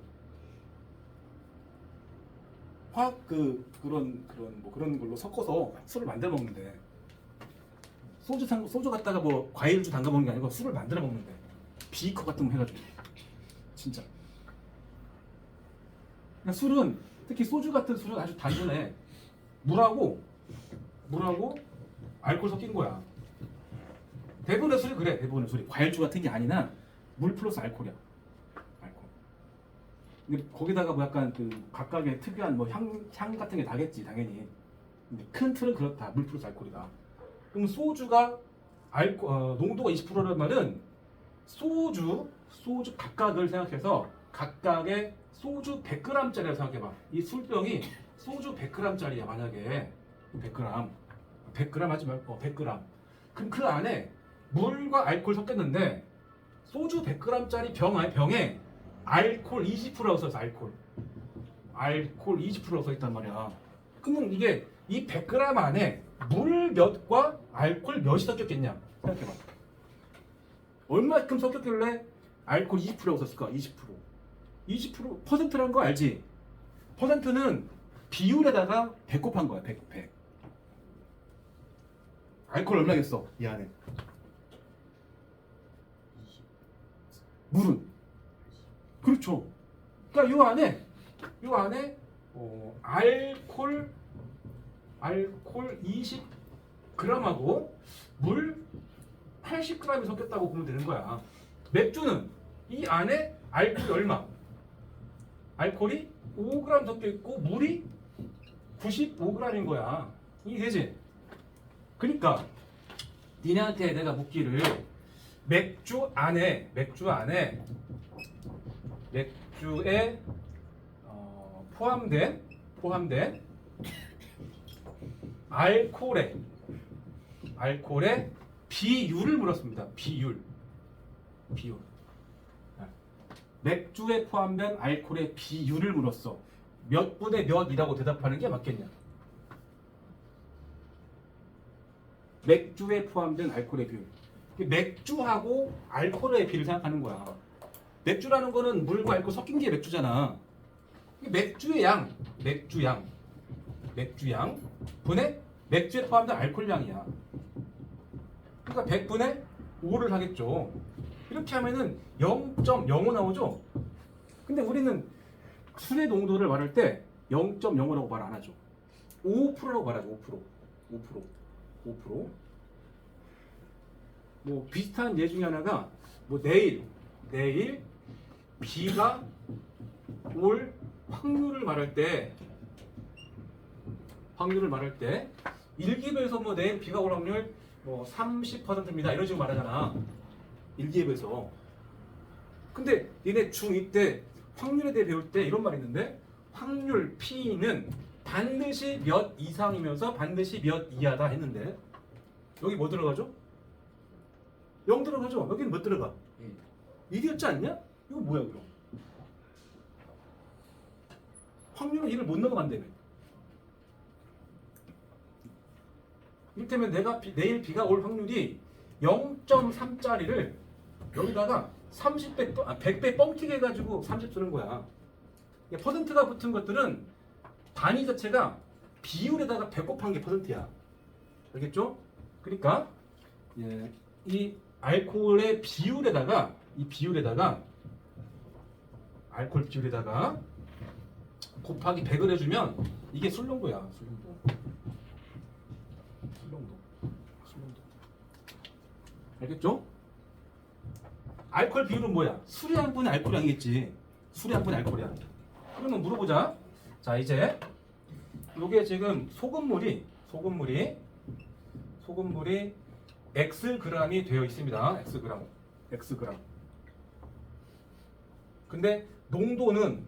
화학 그런 걸로 섞어서 술을 만들어 먹는데. 소주 갖다가 뭐 과일주 담가 먹는 게 아니고 술을 만들어 먹는데. 비커 같은 거 해가지고. 진짜. 그러니까 술은 특히 소주 같은 술은 아주 단순해. 물하고 알코올 섞인 거야. 대부분의 술이 그래. 대부분의 술이 과일주 같은 게 아니라 물 플러스 알코올이야. 알코올. 근데 거기다가 뭐 약간 그 각각의 특유한 뭐 향 같은 게 나겠지 당연히. 근데 큰 틀은 그렇다. 물 플러스 알코올이다. 그럼 소주가 농도가 20%라는 말은 소주 각각을 생각해서 각각의 소주 100g짜리라고 생각해봐. 이 술병이 소주 100g짜리야 만약에 100g 하지 말고 100g. 그럼 그 안에 물과 알코올 섞였는데 소주 100g짜리 병에 알코올 20%라고 써있어. 알코올 20%라고 써있단 말이야. 그러면 이게 이 100g 안에 물 몇과 알코올 몇이 섞였겠냐 생각해봐. 얼마큼 섞였길래 알코올 20%라고 썼을까? 20% 퍼센트라는 거 알지? 퍼센트는 비율에다가 100 곱한 거야. 100. 알코올 얼마겠어? 이 안에 물은 그렇죠. 그러니까 요 안에 알코올 20g하고 물 80g이 섞였다고 보면 되는 거야. 맥주는 이 안에 알코올이 얼마? 알코올이 5g 섞여 있고 물이 95g인 거야. 이게 되지? 그러니까 니네한테 내가 묻기를 맥주에 포함된 알코올의 비율을 물었습니다. 비율. 맥주에 포함된 알코올의 비율을 물었어. 몇 분의 몇이라고 대답하는 게 맞겠냐? 맥주에 포함된 알코올의 비율. 맥주하고 알코올의 비율을 생각하는 거야. 맥주라는 거는 물과 알코올 섞인 게 맥주잖아. 맥주의 양 분의 맥주에 포함된 알코올 양이야. 그러니까 100분의 5를 하겠죠. 이렇게 하면은 0.05 나오죠. 근데 우리는 술의 농도를 말할 때 0.05라고 말 안 하죠. 5%라고 말하죠. 5%. 뭐 비슷한 예 중에 하나가 뭐 내일 비가 올 확률을 말할 때 일기예보에서 뭐 내일 비가 올 확률 뭐 30%입니다 이런 식으로 말하잖아. 일기예보에서. 근데 얘네 중2 때 확률에 대해 배울 때 이런 말이 있는데 확률 P는 반드시 몇 이상이면서 반드시 몇 이하다 했는데 여기 뭐 들어가죠? 0 들어가죠? 여기는 몇 들어가? 1이었지 않냐? 이거 뭐야 그럼? 확률은 1을 못 넘어간다며. 이를테면 내일 비가 올 확률이 0.3짜리를 여기다가 100배 뻥튀기 해가지고 30 쓰는 거야. 퍼센트가 붙은 것들은 단위 자체가 비율에다가 100 곱한 게 퍼센트야. 알겠죠? 그러니까 이 알코올의 비율에다가 알코올 비율에다가 곱하기 100을 해주면 이게 술농도야. 술농도. 알겠죠? 알코올 비율은 뭐야? 술의 한 분의 알코올 양이겠지. 술의 한 분의 알코올 양. 그러면 물어보자. 자 이제 요게 지금 소금물이 Xg이 되어 있습니다. Xg. 근데 농도는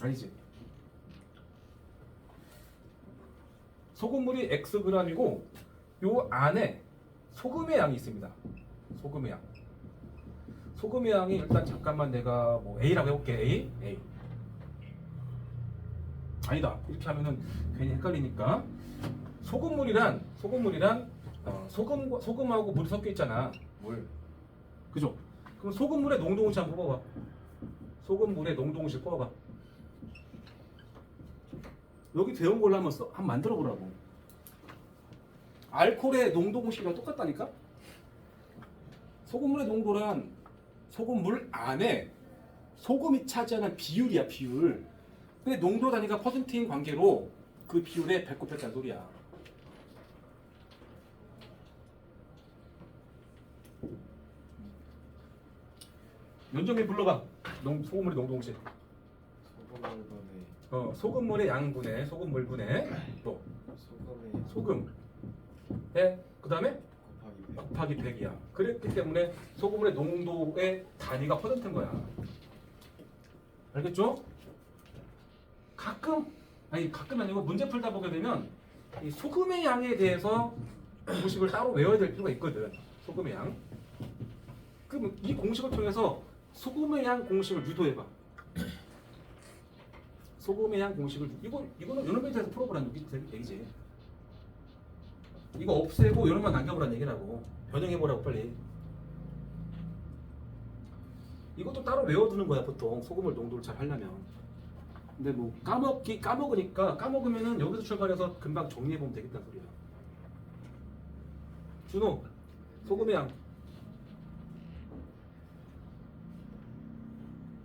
아니지. 소금물이 Xg이고 요 안에 소금의 양이 있습니다. 소금의 양이 일단 잠깐만 내가 뭐 A라고 해볼게. A. 아니다. 이렇게 하면은 괜히 헷갈리니까 소금이란 소금하고 물이 섞여 있잖아. 물. 그죠? 그럼 소금물의 농도공식 한번 뽑아봐. 소금물의 농도공식 뽑아봐. 여기 배운 걸로 한번 만들어 보라고. 알코올의 농도공식이랑 똑같다니까? 소금물의 농도란 소금물 안에 소금이 차지하는 비율이야, 비율. 근데 농도 단위가 퍼센트인 관계로 그 비율에 100 곱했다는 소리야. 연정민 불러봐. 소금물의 농도공식. 소금물분의 소금물의 양분의 소금물분의 또 소금의 소금. 그 다음에 곱하기 100. 곱하기 100이야. 그랬기 때문에 소금물의 농도의 단위가 퍼센트인 거야. 알겠죠? 가끔 아니고 문제 풀다 보게 되면 이 소금의 양에 대해서 공식을 따로 외워야 될 필요가 있거든. 소금의 양. 그럼 이 공식을 통해서 소금의 양 공식을 유도해봐. 소금의 양 공식을 이거는 요놈에 풀어보라는 얘기지. 이거 없애고 요놈만 남겨보라는 얘기라고. 변형해보라고 빨리. 이것도 따로 외워두는 거야 보통 소금물 농도를 잘 하려면. 근데 뭐 까먹으면은 여기서 출발해서 금방 정리해보면 되겠다는 소리야. 준호, 소금의 양.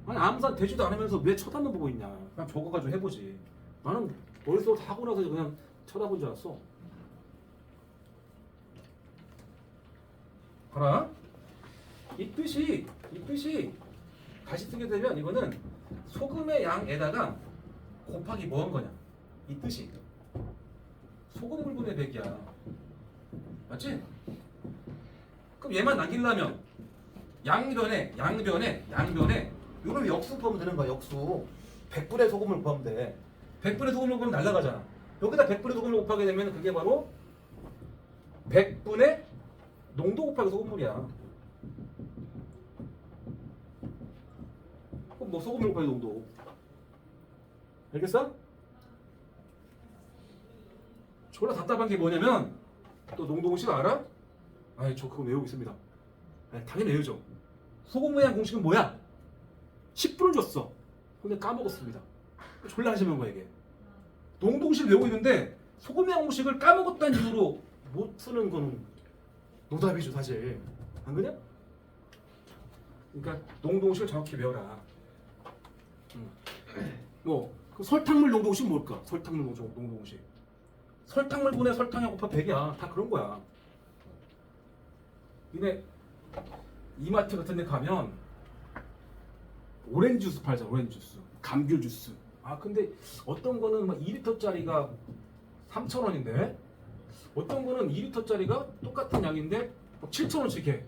아니 아무사 되지도 않으면서 왜 쳐다만 보고 있냐. 그냥 적어가지고 해보지. 나는 머릿속으로 하고 나서 그냥 쳐다본 줄 알았어. 봐라. 이 뜻이 다시 쓰게 되면 이거는 소금의 양에다가 곱하기 뭐 한 거냐. 이 뜻이 소금물분의 100이야. 맞지? 그럼 얘만 남기려면 양변에 이걸 역수 곱하면 되는 거야. 역수 100분의 소금을 곱하면 돼. 100분의 소금을 곱하면 날라가잖아. 여기다 100분의 소금을 곱하게 되면 그게 바로 100분의 농도 곱하기 소금물이야. 그럼 뭐 소금물 곱하기 농도. 알겠어? 졸라 답답한 게 뭐냐면 또 농도 공식 알아? 아니 저 그거 외우고 있습니다. 아니, 당연히 외우죠. 소금의 양 공식은 뭐야? 10분을 줬어. 근데 까먹었습니다. 졸라 하시는 거야 이게. 농도 공식 외우고 있는데 소금의 양 공식을 까먹었다는 이유로 못 쓰는 거는 노답이죠 사실. 안 그래? 그러니까 농도 공식을 정확히 외워라. 그 설탕물 농도 공식 뭘까? 설탕물 농도 공식. 설탕물분의 설탕량 곱하기 100이야. 다 그런 거야. 근데 이마트 같은 데 가면 오렌지 주스 팔잖아. 오렌지 주스. 감귤 주스. 근데 어떤 거는 막 2리터짜리가 3,000원인데 어떤 거는 2리터짜리가 똑같은 양인데 7,000원씩 해.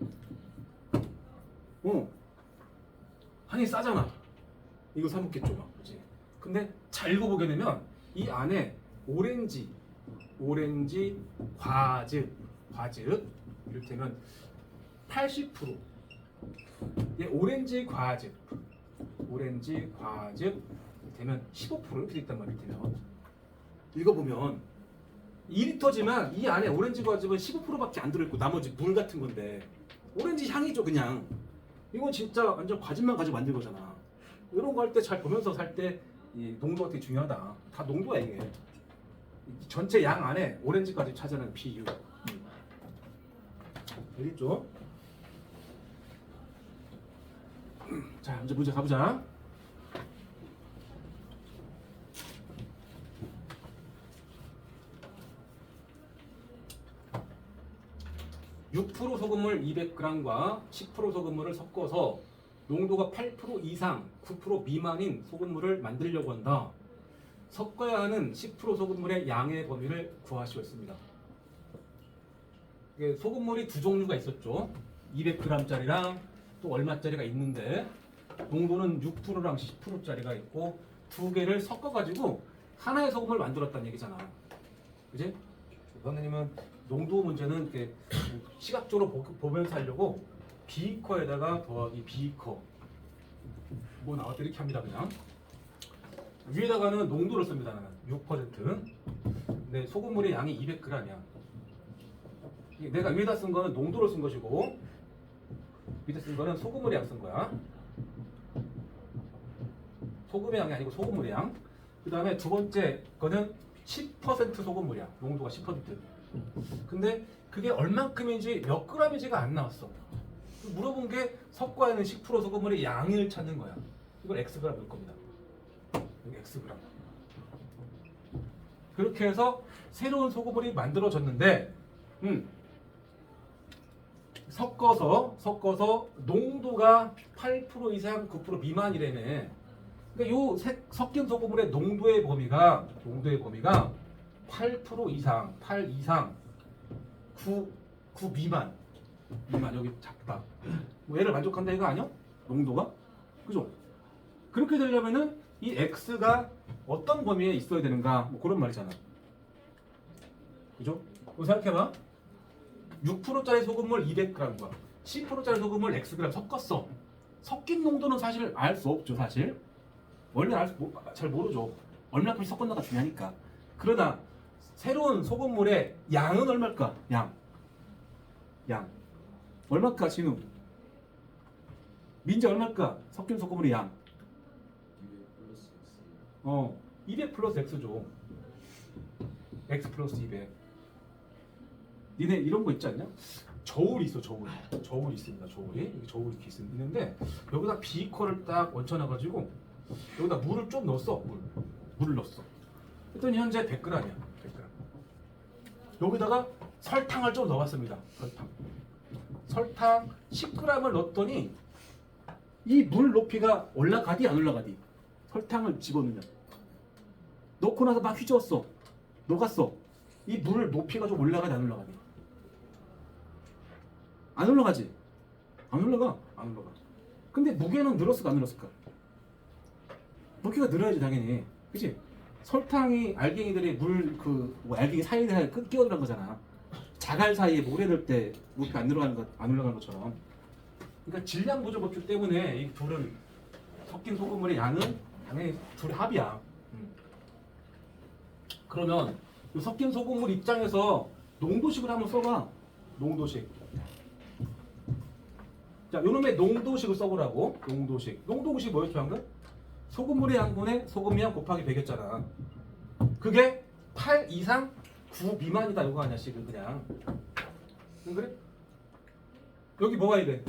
한이 싸잖아. 이거 사 먹겠죠, 막. 그치? 근데 잘 읽어보게 되면 이 안에 오렌지 과즙 이를테면 80% 오렌지 과즙 되면 15% 이렇게 돼 있단 말이야. 되면 읽어보면 2리터지만 이 안에 오렌지 과즙은 15%밖에 안 들어있고 나머지 물 같은 건데 오렌지 향이죠 그냥. 이건 진짜 완전 과즙만 가지고 만든 거잖아. 이런 거 할 때 잘 보면서 살 때 이 농도가 되게 중요하다. 다 농도야 이게. 전체 양 안에 오렌지까지 차지하는 비율. 알겠죠? 자, 이제 문제 가보자. (6% 소금물 200g과 10% 소금물을 섞어서 농도가 8% 이상, 9% 미만인 소금물을 만들려고 한다. 섞어야 하는 10% 소금물의 양의 범위를 구하시오였습니다. 소금물이 두 종류가 있었죠. 200g짜리랑 또 얼마짜리가 있는데 농도는 6%랑 10%짜리가 있고 두 개를 섞어가지고 하나의 소금을 만들었다는 얘기잖아. 그지? 선생님은 농도 문제는 이렇게 시각적으로 보면서 하려고 비커에다가 더하기 비커 뭐 나왔다 이렇게 합니다. 그냥 위에다가는 농도를 씁니다. 나는 6%. 근데 소금물의 양이 200g이야. 내가 위에다 쓴 거는 농도를 쓴 것이고 밑에 쓴 거는 소금물의 양 쓴 거야. 소금의 양이 아니고 소금물의 양. 그 다음에 두 번째 거는 10% 소금물이야. 농도가 10%. 근데 그게 얼만큼인지 몇 g인지가 안 나왔어. 물어본 게 섞어야 하는 10% 소금물의 양을 찾는 거야. 이걸 xg 넣을 겁니다. 여기 xg. 그렇게 해서 새로운 소금물이 만들어졌는데 섞어서 농도가 8% 이상 9% 미만이래네. 그러니까 요 섞인 소금물의 농도의 범위가 8% 이상, 8 이상, 9 미만 여기 작다. 뭐 얘를 만족한다 이거 아니야? 농도가? 그죠? 그렇게 되려면은 이 x가 어떤 범위에 있어야 되는가? 뭐 그런 말이잖아. 그죠? 그거 생각해봐. 6%짜리 소금물 200g과 10%짜리 소금물 xg 섞었어. 섞인 농도는 사실 알 수 없죠, 사실. 원래 잘 모르죠. 얼마큼 섞었나가 중요하니까. 그러나 새로운 소금물의 양은 얼마일까? 양. 얼마일까, 진우? 민재 얼마일까? 섞인 소금물의 양. 200 플러스 x죠. x 플러스 200. 니네 이런 거 있지 않냐? 저울이 있어, 저울. 저울이 있습니다, 저울이. 여기 저울이 이렇게 있는데 여기다 비커를 딱 얹혀놔가지고 여기다 물을 좀 넣었어. 물을 넣었어. 그랬더니 현재 100g이야. 100g. 여기다가 설탕을 좀 넣어봤습니다. 설탕 10g을 넣었더니 이 물 높이가 올라가디 안 올라가디? 설탕을 집어넣냐? 넣고 나서 막 휘저었어. 녹았어. 이 물 높이가 좀 올라가디 안 올라가디? 안 올라가지? 안 올라가. 근데 무게는 늘었을까 안 늘었을까? 무게가 늘어야지 당연히. 그치? 설탕이 알갱이들이 알갱이 사이에 끼어들어간 거잖아. 자갈 사이에 모래 넣을 때 무게 안 올라가는 것처럼. 그러니까 질량 보조 법칙 때문에 이 둘은 섞인 소금물의 양은 당연히 둘이 합이야. 그러면 이 섞인 소금물 입장에서 농도식을 한번 써봐. 농도식. 자, 요놈의 농도식을 써보라고. 농도식 뭐였죠 방금? 소금물의 양분의 소금의 양 곱하기 100이었잖아. 그게 8 이상 9 미만이다 이거 아니야 식은 그냥. 응 그래? 여기 뭐 와야 돼?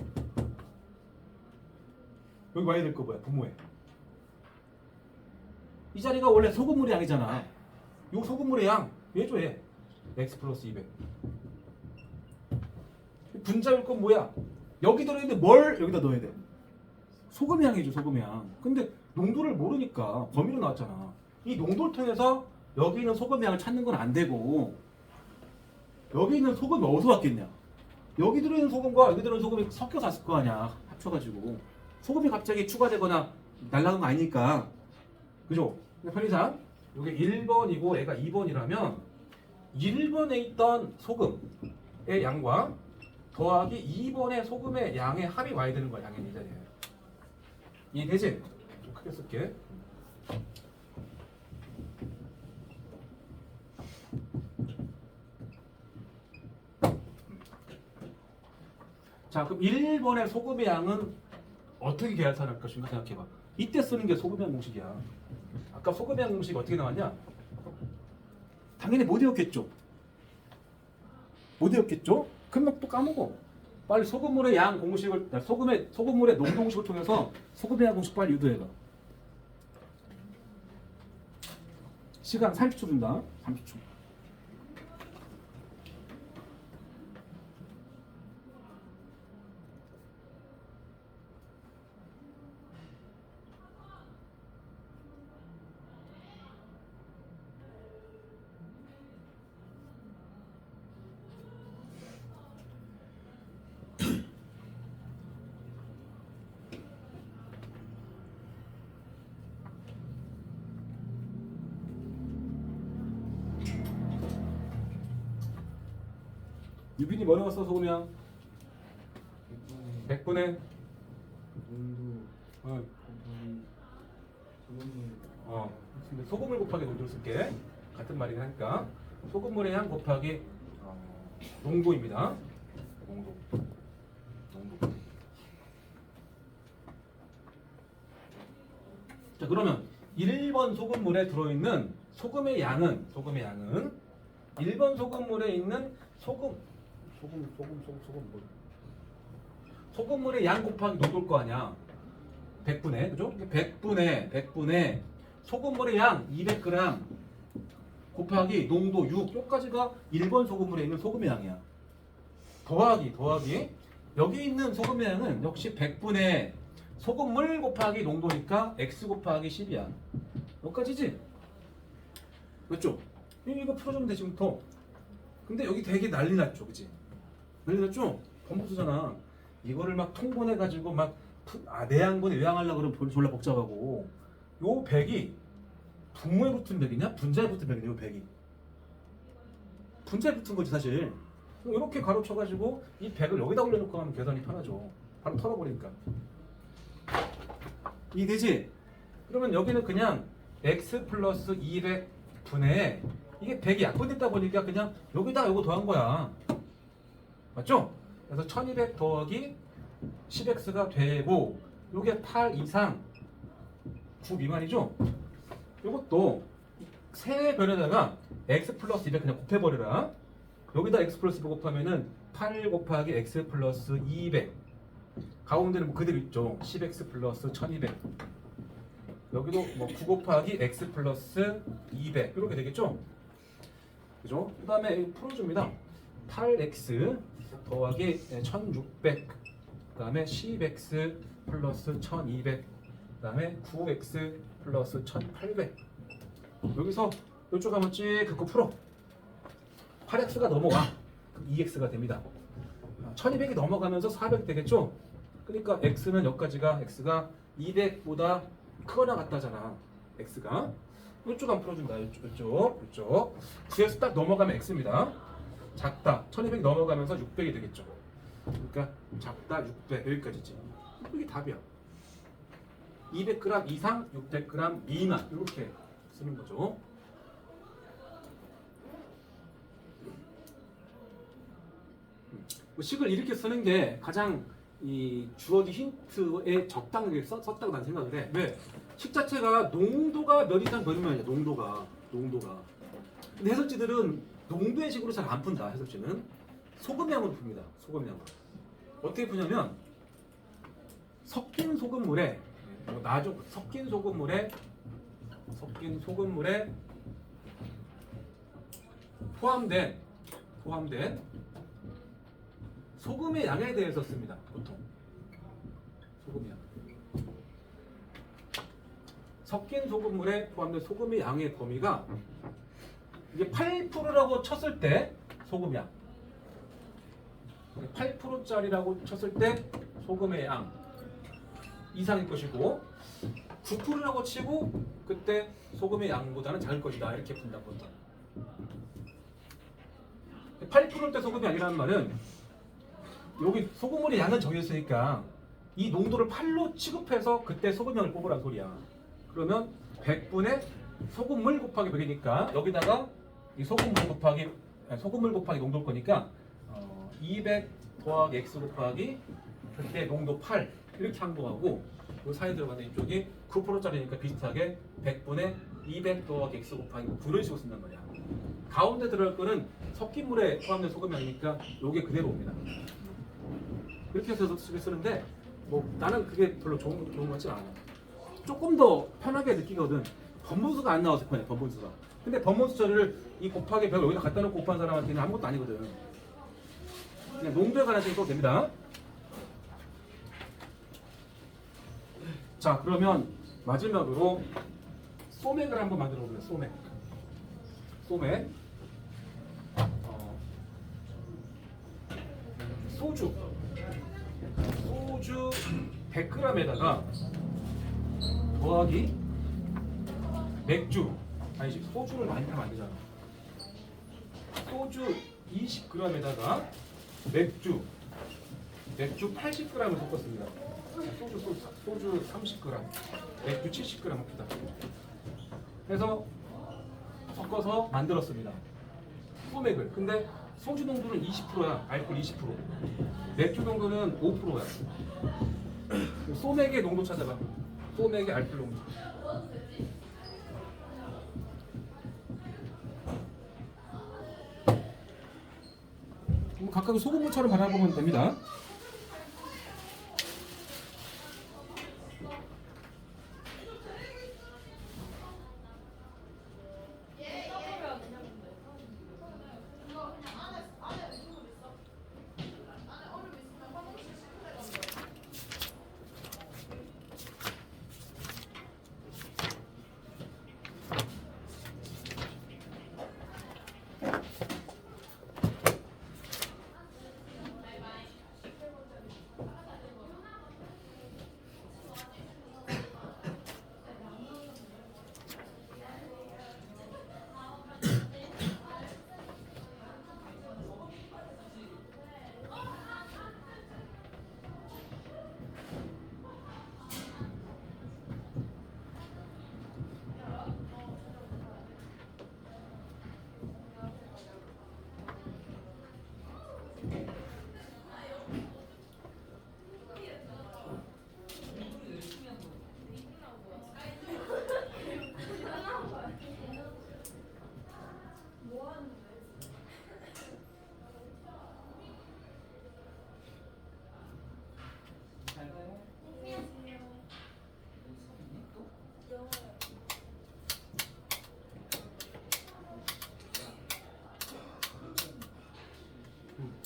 여기 와야 될 거 뭐야? 분모에. 이 자리가 원래 소금물의 양이잖아. 요 소금물의 양 왜 줘 얘? x 플러스 200. 분자일 건 뭐야? 여기 들어있는데 뭘 여기다 넣어야 돼? 소금의 양이죠, 소금의 양. 근데 농도를 모르니까 범위로 나왔잖아. 이 농도를 통해서 여기 있는 소금의 양을 찾는 건 안 되고 여기 있는 소금이 어디서 왔겠냐? 여기 들어있는 소금과 여기 들어있는 소금이 섞여서 왔을 거 아니야. 합쳐가지고. 소금이 갑자기 추가되거나 날라간 거 아니니까. 그죠? 편의상 이게 1번이고 얘가 2번이라면 1번에 있던 소금의 양과 더하기 2번의 소금의 양의 합이 와야 되는 거야, 당연히 이 자리에. 이해되지? 좀 크게 쓸게. 자, 그럼 1번의 소금의 양은 어떻게 계산할 것인가 생각해봐. 이때 쓰는 게 소금의 양 공식이야. 아까 소금의 양 공식이 어떻게 나왔냐? 당연히 못 외웠겠죠? 금방 또 까먹어. 빨리 소금물의 양 공식을, 소금물의 농도 공식을 통해서 소금의 양 공식 빨리 유도해봐. 시간 30초 준다. 30초. 유빈이 뭐 넣었어 소금이야? 100분의 농도 곱하기 소금물. 근데 소금물 곱하기 농도를 쓸게. 같은 말이긴 하니까 소금물의 양 곱하기 농도입니다. 농도. 자, 그러면 1번 소금물에 들어있는 소금의 양은 1번 소금물에 있는 소금물의 양 곱하기 농도일 거 아니야. 100분의, 그죠? 100분의 소금물의 양 200g 곱하기 농도 6. 요까지가 1번 소금물에 있는 소금의 양이야. 더하기 여기 있는 소금의 양은 역시 100분의 소금물 곱하기 농도니까 x 곱하기 10이야. 여기까지지? 맞죠? 이거 풀어주면 돼 지금부터. 근데 여기 되게 난리 났죠, 그치? 난리 났죠? 범부수잖아. 이거를 막 통분해가지고 막 내양분에 외양하려고 그러면 졸라 복잡하고. 요 100이 분모에 붙은 100이냐? 분자에 붙은 100이냐? 요 100이 분자에 붙은 거지 사실. 이렇게 가로쳐가지고 이 100을 여기다 올려놓고 하면 계산이 편하죠. 바로 털어버리니까. 이해되지? 그러면 여기는 그냥 x 플러스 200분의 이게 100이 약분됐다 보니까 그냥 여기다가 이거 더한 거야. 맞죠? 그래서 1200 더하기 10x가 되고 요게 8 이상 9 미만이죠? 요것도 세 변에다가 x 플러스 200 그냥 곱해버려라. 여기다 x 플러스 200 곱하면은 8 곱하기 x 플러스 200 가운데는 뭐 그대로 있죠. 10x 플러스 1200 여기도 뭐 9 곱하기 x 플러스 200 이렇게 되겠죠? 그죠? 그 다음에 풀어줍니다. 8x 더하기 1600 그 다음에 10x 플러스 1200 그 다음에 9x 플러스 1800 여기서 이쪽 한번 쭉 긋고 풀어. 8x가 넘어가. 그럼 2x가 됩니다. 1200이 넘어가면서 400 되겠죠? 그러니까 x는 여기까지가 x가 200보다 크거나 같다잖아. x가. 이쪽 한번 풀어준다. 이쪽. 9에서 딱 넘어가면 x입니다. 작다. 1200 넘어가면서 600이 되겠죠. 그러니까 작다 600 여기까지지. 이게 답이야. 200g 이상, 600g 미만 이렇게 쓰는 거죠. 식을 이렇게 쓰는 게 가장 이 주어진 힌트에 적당하게 썼다고 난 생각을 해. 왜? 식 자체가 농도가 몇 이상 몇 미만이야. 농도가. 근데 해설지들은 농도의 식으로 잘 안 푼다. 해설지는 소금량으로 풉니다. 소금량으로. 어떻게 푸냐면 섞인 소금물에 섞인 소금물에 포함된 소금의 양에 대해서 씁니다. 보통 소금의 양. 섞인 소금물에 포함된 소금의 양의 범위가 이게 8%라고 쳤을 때 소금양 8%짜리라고 쳤을 때 소금의 양 이상일 것이고 9%라고 치고 그때 소금의 양보다는 작을 것이다 이렇게 푼다고 본다. 8%대 소금이 양이라는 말은 여기 소금물의 양은 정해졌으니까 이 농도를 8로 취급해서 그때 소금량을 뽑으라는 소리야. 그러면 100분의 소금물 곱하기 100이니까 여기다가 이 소금물 곱하기 농도일 거니까 200 더하기 x 곱하기 그때 농도 8 이렇게 항동하고 그 사이에 들어가는 이쪽이 9%짜리니까 비슷하게 100분의 200 더하기 x 곱하기 9를 식으로 쓴단 말이야. 가운데 들어갈 거는 섞인 물에 포함된 소금량이니까 요게 그대로 옵니다. 이렇게 해서 쓰는데 뭐 나는 그게 별로 좋은 것 같지 않아. 조금 더 편하게 느끼거든. 번분수가 안 나와서 편해. 번분수가. 근데 번분수 처리를 이 곱하기 100을 여기다 갖다 놓고 곱한 사람한테는 아무것도 아니거든. 그냥 농도에 관한 식으로 됩니다. 자, 그러면 마지막으로 소맥을 한번 만들어 보면 소맥. 소주 100g에다가 더하기 맥주 아니지 소주를 많이 타면 안 되잖아. 소주 20g에다가 맥주 80g을 섞었습니다. 소주 30g, 맥주 70g 합시다. 해서 섞어서 만들었습니다. 소맥을. 근데 소주 농도는 20%야. 알코올 20%. 맥주 농도는 5%야. 소맥의 농도 찾아봐. 소맥의 알코올 농도. 각각 소금물처럼 바라보면 됩니다.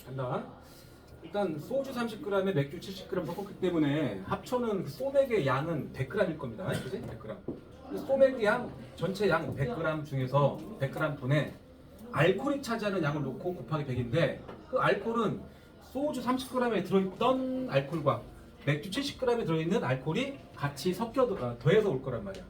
간다. 일단 소주 30g에 맥주 70g 섞었기 때문에 합쳐는 소맥의 양은 100g일 겁니다. 그지? 100g. 소맥의 양 전체 양 100g 중에서 100g 분에 알코올이 차지하는 양을 놓고 곱하기 100인데 그 알코올은 소주 30g에 들어있던 알코올과 맥주 70g에 들어있는 알코올이 같이 더해서 올 거란 말이야.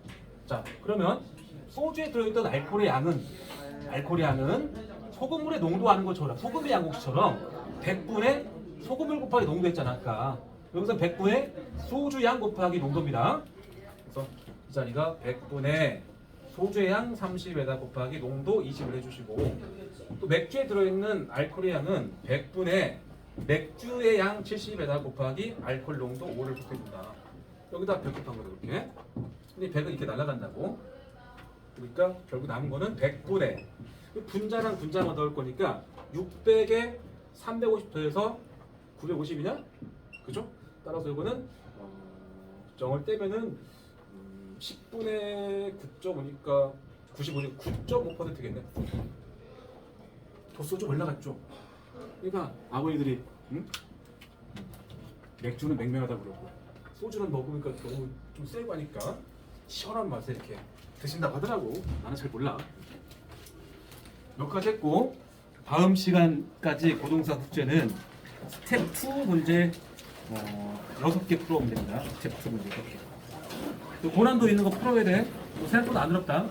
자, 그러면 소주에 들어있던 알코올의 양은 소금물의 농도하는 것처럼 소금의 양곱처럼 100분의 소금물 곱하기 농도했잖아 아까. 여기서 100분의 소주 양 곱하기 농도입니다. 그래서 이 자리가 100분의 소주의 양 30에다 곱하기 농도 20을 해주시고 또 맥주에 들어있는 알코올의 양은 100분의 맥주의 양 70에다 곱하기 알코올 농도 5를 곱해준다. 여기다 100 곱한 거죠 이렇게. 근데 100은 이렇게 날아간다고. 그러니까 결국 남은 거는 100분의 분자랑 분자만 넣을 거니까 600에 350 더해서 950이냐? 그죠? 따라서 이거는 정을 떼면은 10분의 9.5니까 95니까 9.5%겠네. 도수 좀 올라갔죠. 그러니까 아버지들이 맥주는 맹맹하다 그러고 소주는 먹으니까 너무 좀 세고 하니까 시원한 맛에 이렇게 드신다고 하더라고. 나는 잘 몰라. 여기까지 했고 다음 시간까지 고동사 숙제는 스텝 2 문제 6개 풀어오면 됩니다. 스텝 2 문제 6개. 또 고난도 있는 거 풀어야 돼. 생각보다 안 어렵다.